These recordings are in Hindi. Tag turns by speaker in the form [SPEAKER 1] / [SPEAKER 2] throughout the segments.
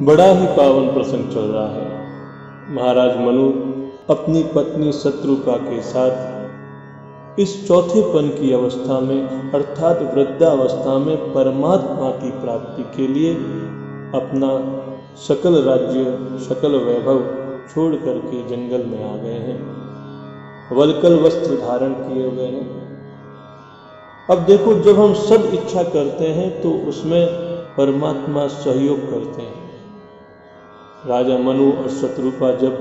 [SPEAKER 1] बड़ा ही पावन प्रसंग चल रहा है। महाराज मनु अपनी पत्नी शत्रुपा के साथ इस चौथेपन की अवस्था में अर्थात वृद्धावस्था में परमात्मा की प्राप्ति के लिए अपना सकल राज्य सकल वैभव छोड़ करके जंगल में आ गए हैं, वल्कल वस्त्र धारण किए हुए हैं। अब देखो, जब हम सब इच्छा करते हैं तो उसमें परमात्मा सहयोग करते हैं। राजा मनु और शत्रुपा जब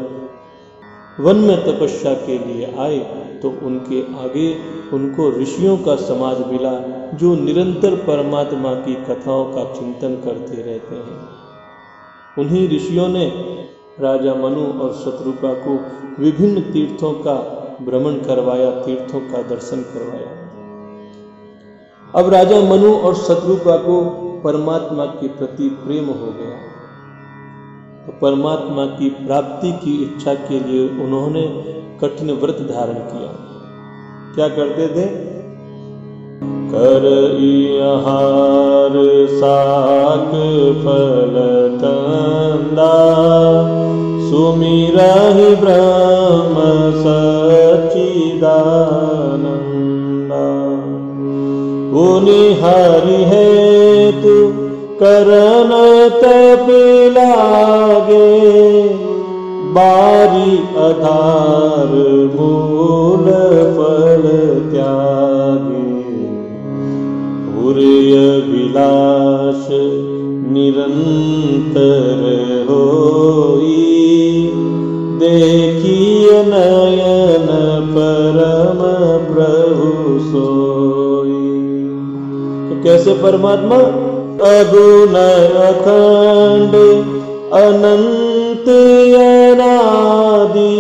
[SPEAKER 1] वन में तपस्या के लिए आए तो उनके आगे उनको ऋषियों का समाज मिला जो निरंतर परमात्मा की कथाओं का चिंतन करते रहते हैं। उन्हीं ऋषियों ने राजा मनु और शत्रुपा को विभिन्न तीर्थों का भ्रमण करवाया, तीर्थों का दर्शन करवाया। अब राजा मनु और शत्रुपा को परमात्मा के प्रति प्रेम हो गया, तो परमात्मा की प्राप्ति की इच्छा के लिए उन्होंने कठिन व्रत धारण किया। क्या करते थे? कर आहार साक फल तंदा सुमिरहि ब्रह्म सच्चिदानंदा। उनि हरि हेतु करन तप लागे बारी आधार मूल फल त्यागे। उरय विलास निरंतर होई देखिय नयन परम प्रभु सोई। तो कैसे परमात्मा? अगुण अखंड अनंत अनादि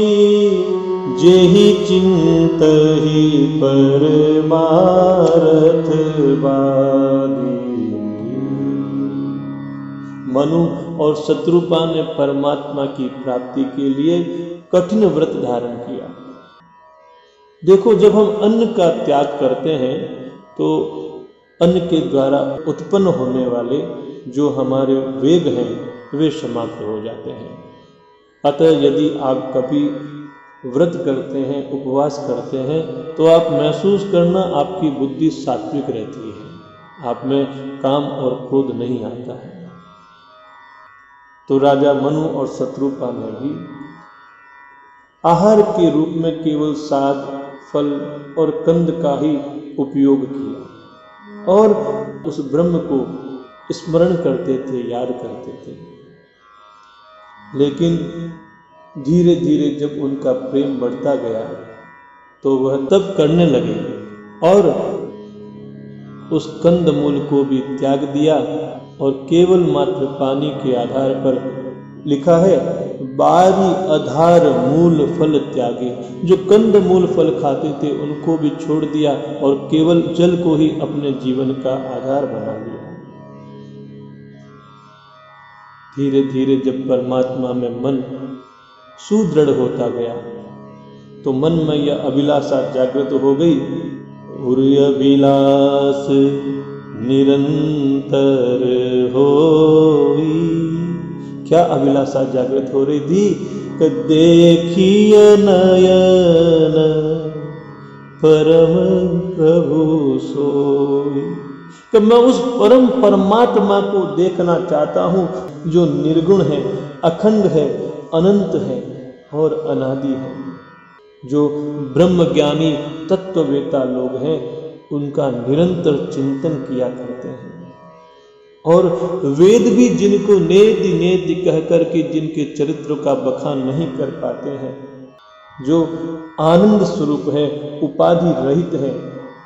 [SPEAKER 1] जेहि चिंतहि परमारथ बादी। मनु और शत्रुपा ने परमात्मा की प्राप्ति के लिए कठिन व्रत धारण किया। देखो, जब हम अन्न का त्याग करते हैं तो अन्न के द्वारा उत्पन्न होने वाले जो हमारे वेग हैं वे समाप्त हो जाते हैं। अतः यदि आप कभी व्रत करते हैं, उपवास करते हैं, तो आप महसूस करना आपकी बुद्धि सात्विक रहती है, आप में काम और क्रोध नहीं आता है। तो राजा मनु और शत्रुपा ने भी आहार के रूप में केवल साग, फल और कंद का ही उपयोग किया और उस ब्रह्म को स्मरण करते थे, याद करते थे। लेकिन धीरे धीरे जब उनका प्रेम बढ़ता गया तो वह तब करने लगे और उस कंदमूल को भी त्याग दिया और केवल मात्र पानी के आधार पर, लिखा है, बारी आधार मूल फल त्यागे। जो कंद मूल फल खाते थे उनको भी छोड़ दिया और केवल जल को ही अपने जीवन का आधार बना लिया। धीरे धीरे जब परमात्मा में मन सुदृढ़ होता गया तो मन में यह अभिलाषा जागृत हो गई। उरय अभिलाष निरंतर होई। क्या अभिलाषा जागृत हो रही थी? कि देखिय नयन परम प्रभु सोई। कि मैं उस परम परमात्मा को देखना चाहता हूँ जो निर्गुण है, अखंड है, अनंत है और अनादि है। जो ब्रह्म ज्ञानी तत्ववेता लोग हैं उनका निरंतर चिंतन किया करते हैं और वेद भी जिनको नेति नेति कह करके जिनके चरित्र का बखान नहीं कर पाते हैं, जो आनंद स्वरूप है, उपाधि रहित है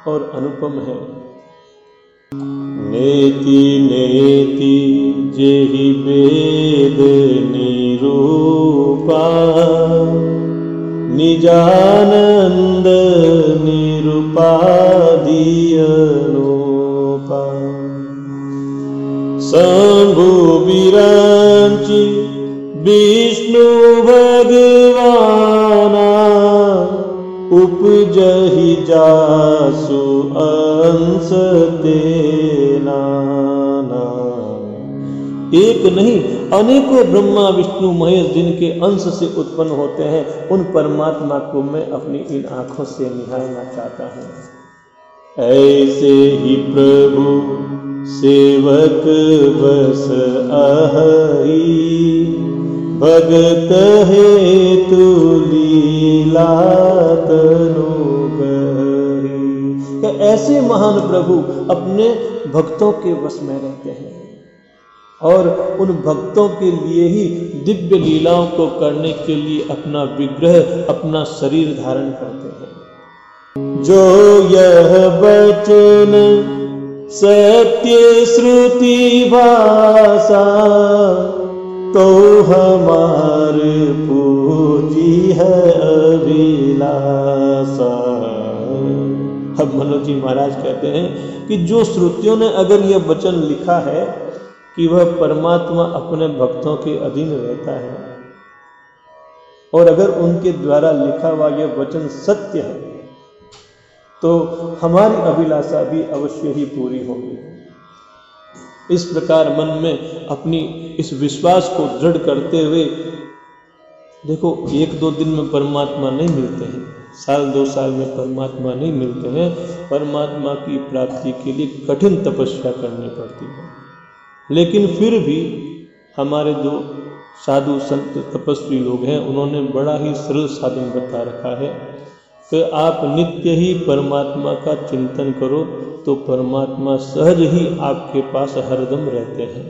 [SPEAKER 1] और अनुपम है। नेति नेति जेहि वेद निरूपा निजानंद निरुपाधि अनूपा। शंभु विरंचि विष्णु भगवाना उपजहि जासु अंश तेना। एक नहीं अनेकों ब्रह्मा विष्णु महेश जिनके अंश से उत्पन्न होते हैं, उन परमात्मा को मैं अपनी इन आंखों से निहारना चाहता हूँ। ऐसे ही प्रभु सेवक बस आहई, भगत हेतु लीला तनु गहरी। ऐसे महान प्रभु अपने भक्तों के वश में रहते हैं और उन भक्तों के लिए ही दिव्य लीलाओं को करने के लिए अपना विग्रह, अपना शरीर धारण करते हैं। जो यह वचन सत्य श्रुति भाषा, तो हमारे पूजी है अभिलाषा। अब मनोज जी महाराज कहते हैं कि जो श्रुतियों ने अगर यह वचन लिखा है कि वह परमात्मा अपने भक्तों के अधीन रहता है, और अगर उनके द्वारा लिखा हुआ यह वचन सत्य है, तो हमारी अभिलाषा भी अवश्य ही पूरी होगी। इस प्रकार मन में अपनी इस विश्वास को दृढ़ करते हुए, देखो 1-2 दिन में परमात्मा नहीं मिलते हैं, साल 2 साल में परमात्मा नहीं मिलते हैं। परमात्मा की प्राप्ति के लिए कठिन तपस्या करनी पड़ती है, लेकिन फिर भी हमारे जो साधु संत तपस्वी लोग हैं, उन्होंने बड़ा ही सरल साधन बता रखा है कि आप नित्य ही परमात्मा का चिंतन करो तो परमात्मा सहज ही आपके पास हरदम रहते हैं।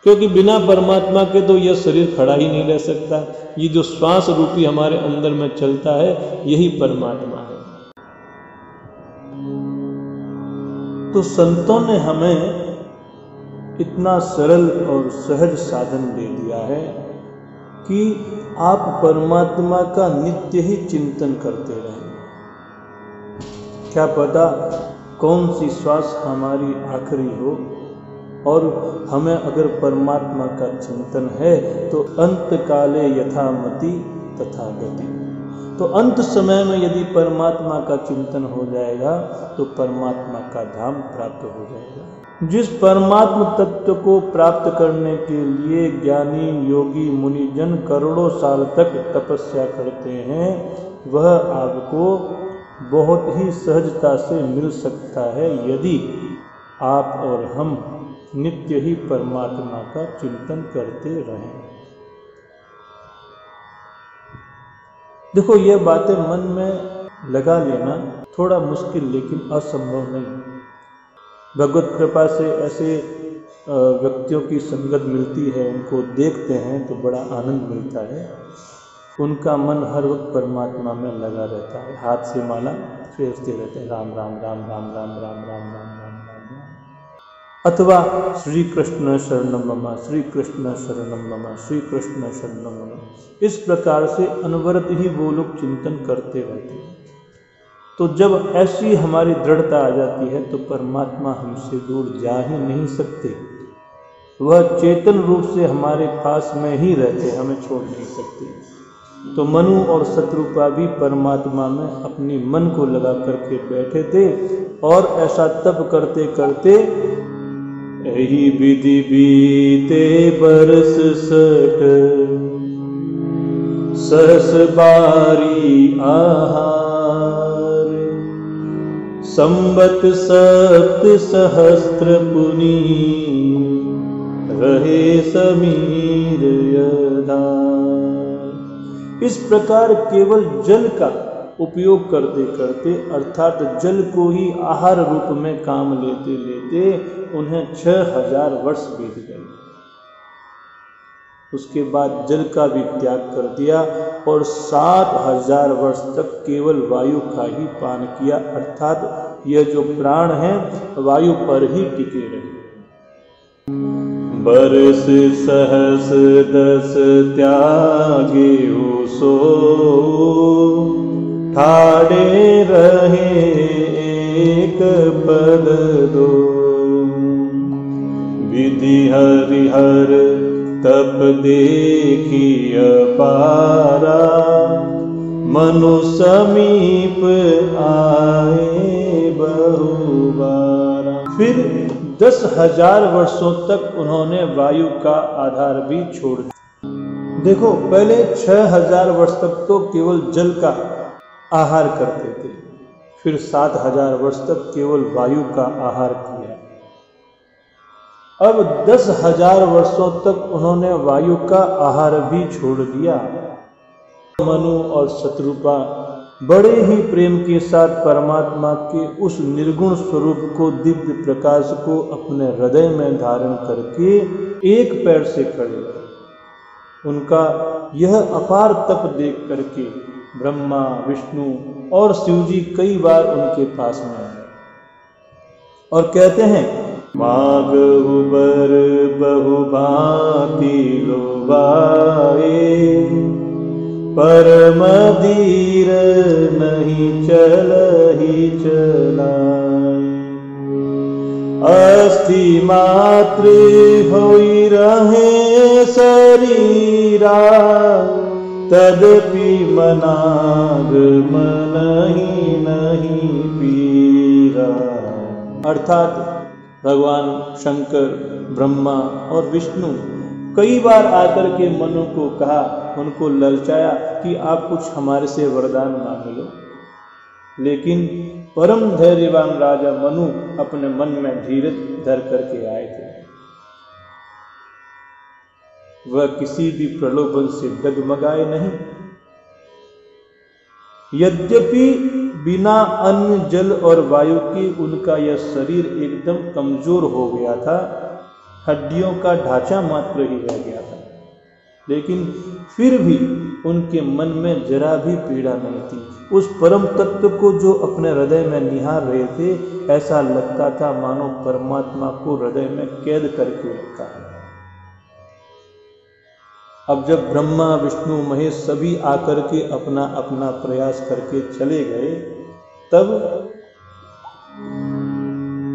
[SPEAKER 1] क्योंकि बिना परमात्मा के तो यह शरीर खड़ा ही नहीं रह सकता। ये जो श्वास रूपी हमारे अंदर में चलता है, यही परमात्मा है। तो संतों ने हमें इतना सरल और सहज साधन दे दिया है कि आप परमात्मा का नित्य ही चिंतन करते रहें। क्या पता कौन सी श्वास हमारी आखिरी हो, और हमें अगर परमात्मा का चिंतन है तो अंत काले यथामति तथा गति। तो अंत समय में यदि परमात्मा का चिंतन हो जाएगा तो परमात्मा का धाम प्राप्त हो जाएगा। जिस परमात्म तत्व को प्राप्त करने के लिए ज्ञानी योगी मुनिजन करोड़ों साल तक तपस्या करते हैं, वह आपको बहुत ही सहजता से मिल सकता है यदि आप और हम नित्य ही परमात्मा का चिंतन करते रहें। देखो, ये बातें मन में लगा लेना थोड़ा मुश्किल लेकिन असंभव नहीं। भगवत कृपा से ऐसे व्यक्तियों की संगत मिलती है, उनको देखते हैं तो बड़ा आनंद मिलता है। उनका मन हर वक्त परमात्मा में लगा रहता है, हाथ से माला फेरते रहते हैं, राम राम राम राम राम राम राम राम राम राम राम, अथवा श्री कृष्ण शरणम मम, श्री कृष्ण शरणम मम, श्री कृष्ण शरणम मम। इस प्रकार से अनवरत ही वो लोग चिंतन करते रहते हैं। तो जब ऐसी हमारी दृढ़ता आ जाती है तो परमात्मा हमसे दूर जा ही नहीं सकते। वह चेतन रूप से हमारे पास में ही रहते, हमें छोड़ नहीं सकते। तो मनु और शत्रुपा भी परमात्मा में अपनी मन को लगा करके बैठे थे, और ऐसा तप करते करते यही विधि बीते बरस 60, सहस बारी आहार, संवत 7 सहस्त्र पुनि, रहे समीर यदार। इस प्रकार केवल जल का उपयोग करते करते, अर्थात जल को ही आहार रूप में काम लेते लेते उन्हें 6000 वर्ष बीत गए। उसके बाद जल का भी त्याग कर दिया और 7000 वर्ष तक केवल वायु का ही पान किया, अर्थात यह जो प्राण है वायु पर ही टिके रहे। बरस सहस 10 त्यागे सो, ठाड़े रहे एक पद 2, विधि हरिहर तप देखी अपारा, मनु समीप आए बहुबारा। फिर 10,000 वर्षों तक उन्होंने वायु का आधार भी छोड़ दिया। देखो, पहले 6,000 वर्ष तक तो केवल जल का आहार करते थे, फिर 7,000 वर्ष तक केवल वायु का आहार किया। अब 10,000 वर्षों तक उन्होंने वायु का आहार भी छोड़ दिया। मनु और शत्रुपा बड़े ही प्रेम के साथ परमात्मा के उस निर्गुण स्वरूप को, दिव्य प्रकाश को अपने हृदय में धारण करके एक पैर से खड़े। उनका यह अपार तप देख करके ब्रह्मा, विष्णु और शिव जी कई बार उनके पास में आए और कहते हैं, मागहु बर बहु भांति लोभाए, परम धीर नहीं चलहि चलाए। अस्थि मात्र होई रहे शरीरा, तदपि मनाग मनहि नहीं पीरा। अर्थात भगवान शंकर, ब्रह्मा और विष्णु कई बार आकर के मनु को कहा, उनको ललचाया कि आप कुछ हमारे से वरदान मांग लो। लेकिन परम धैर्यवान राजा मनु अपने मन में धीरज धर करके आए थे। वह किसी भी प्रलोभन से डगमगाए नहीं। यद्यपि बिना अन्न, जल और वायु के उनका यह शरीर एकदम कमजोर हो गया था, हड्डियों का ढांचा मात्र ही रह गया था, लेकिन फिर भी उनके मन में जरा भी पीड़ा नहीं थी। उस परम तत्व को जो अपने हृदय में निहार रहे थे, ऐसा लगता था मानो परमात्मा को हृदय में कैद करके रखा है। अब जब ब्रह्मा, विष्णु, महेश सभी आकर के अपना अपना प्रयास करके चले गए, तब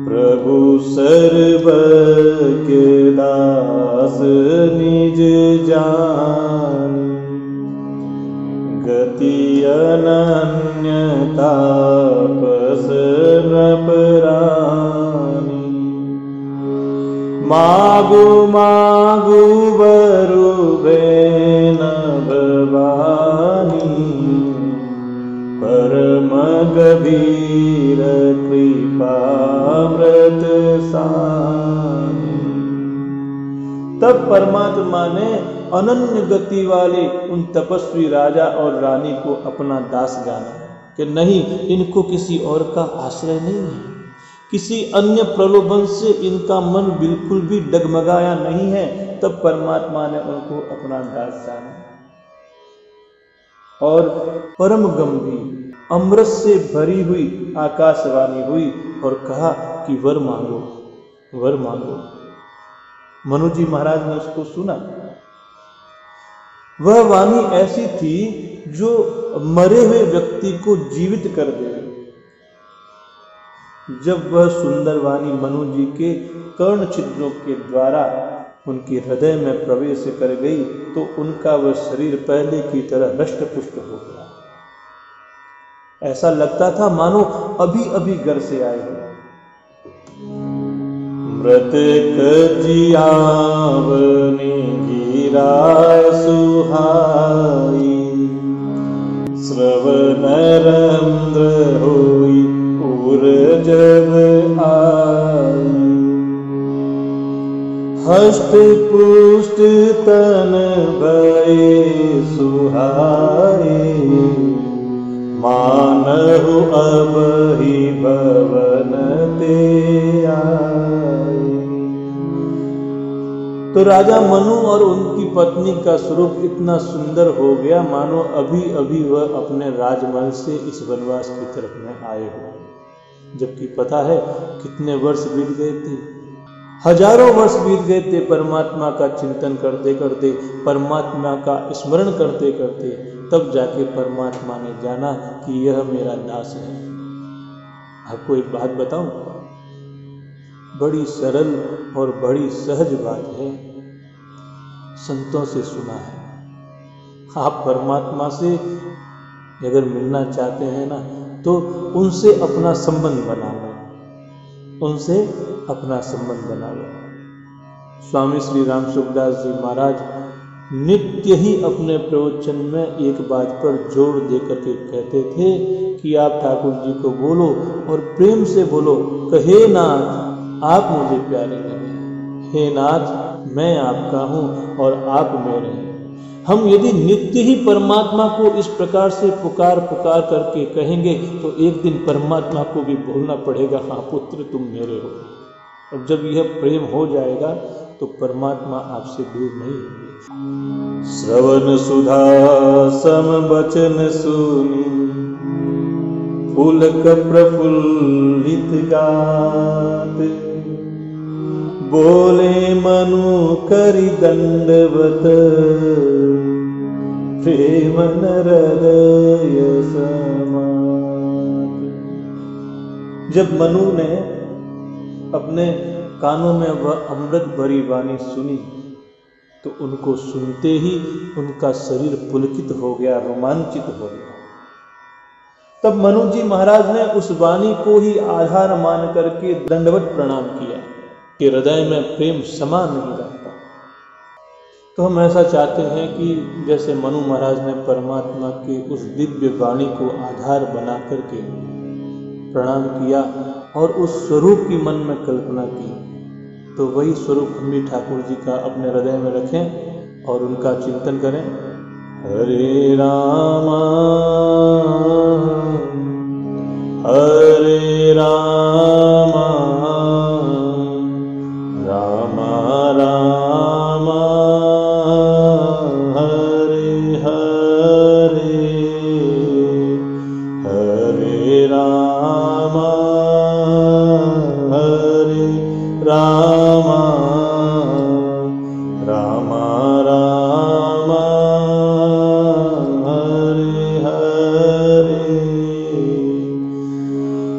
[SPEAKER 1] प्रभु सर्वज्ञ दास निज जानी, गति अनन्य तापस नपरानी। मागु मागु बरु बेन भवानी, परम गभीर कृपामृत सानी। तब परमात्मा ने अनन्य गति वाले उन तपस्वी राजा और रानी को अपना दास जाना कि नहीं, इनको किसी और का आश्रय नहीं है, किसी अन्य प्रलोभन से इनका मन बिल्कुल भी डगमगाया नहीं है। तब परमात्मा ने उनको अपना दास जाना और परम गंभीर अमृत से भरी हुई आकाशवाणी हुई और कहा कि वर मांगो, वर मांगो। मनु जी महाराज ने उसको सुना। वह वाणी ऐसी थी जो मरे हुए व्यक्ति को जीवित कर दे। जब वह सुंदर वाणी मनु जी के कर्ण छिद्रों के द्वारा उनके हृदय में प्रवेश कर गई, तो उनका वह शरीर पहले की तरह हृष्ट पुष्ट हो गया। ऐसा लगता था मानो अभी अभी घर से आए हो। मृतक जियावनी गिरा सुहाई, श्रवण रंध्र होई उर जब आई। हष्ट पुष्ट तन भये सुहाए, मानहु अब ही भवन ते आए। तो राजा मनु और उनकी पत्नी का स्वरूप इतना सुंदर हो गया मानो अभी अभी वह अपने राजमहल से इस वनवास की तरफ में आए हो। जबकि पता है कितने वर्ष बीत गए थे, हजारों वर्ष बीत गए थे परमात्मा का चिंतन करते करते, परमात्मा का स्मरण करते करते। तब जाके परमात्मा ने जाना कि यह मेरा दास है। आपको एक बात बताऊं, बड़ी सरल और बड़ी सहज बात है, संतों से सुना है। आप परमात्मा से अगर मिलना चाहते हैं ना, तो उनसे अपना संबंध बना लो, उनसे अपना संबंध बना लो। स्वामी श्री राम सुखदास जी महाराज नित्य ही अपने प्रवचन में एक बात पर जोर देकर के कहते थे कि आप ठाकुर जी को बोलो और प्रेम से बोलो, कहे नाथ आप मुझे प्यारे लगे, हे नाथ मैं आपका हूँ और आप मेरे हैं। हम यदि नित्य ही परमात्मा को इस प्रकार से पुकार पुकार करके कहेंगे तो एक दिन परमात्मा को भी बोलना पड़ेगा, हाँ पुत्र तुम मेरे हो। और जब यह प्रेम हो जाएगा तो परमात्मा आपसे दूर नहीं होंगे। श्रवण सुधा सम बचन सुनी, पुलक प्रफुल्लित गात, बोले मनु करि दंडवत, प्रेम हृदय समात। जब मनु ने अपने कानों में वह अमृत भरी वाणी सुनी तो उनको सुनते ही उनका शरीर पुलकित हो गया, रोमांचित हो गया। तब मनु जी महाराज ने उस वाणी को ही आधार मान करके दंडवत प्रणाम किया कि हृदय में प्रेम समा नहीं रहता। तो हम ऐसा चाहते हैं कि जैसे मनु महाराज ने परमात्मा की उस दिव्य वाणी को आधार बना करके प्रणाम किया और उस स्वरूप की मन में कल्पना की, तो वही स्वरूप हम भी ठाकुर जी का अपने हृदय में रखें और उनका चिंतन करें। हरे रामा हरे रामा, रामा रामा हरे हरे, हरे रामा हरे रामा, रामा रामा हरे हरे,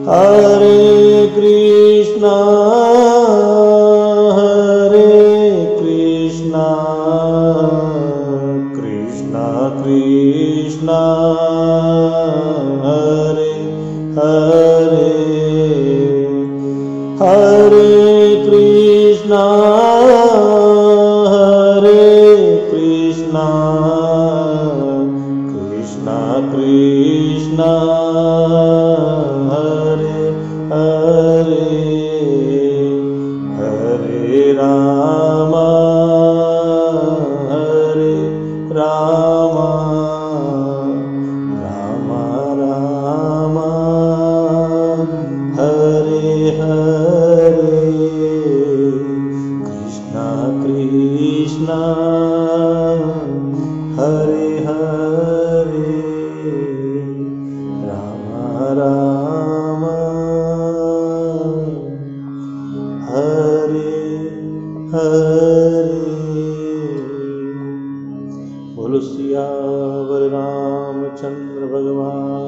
[SPEAKER 1] हरे कृष्णा कृष्णा कृष्णा हरे हरे, हरे कृष्णा कृष्णा कृष्णा हरे हरे, हरे रामा हरे रामा, रामा रामा हरे हरे, कृष्णा कृष्णा हरे हरे, रामा रामा हरे हरे। बोलो सियावर रामचंद्र भगवान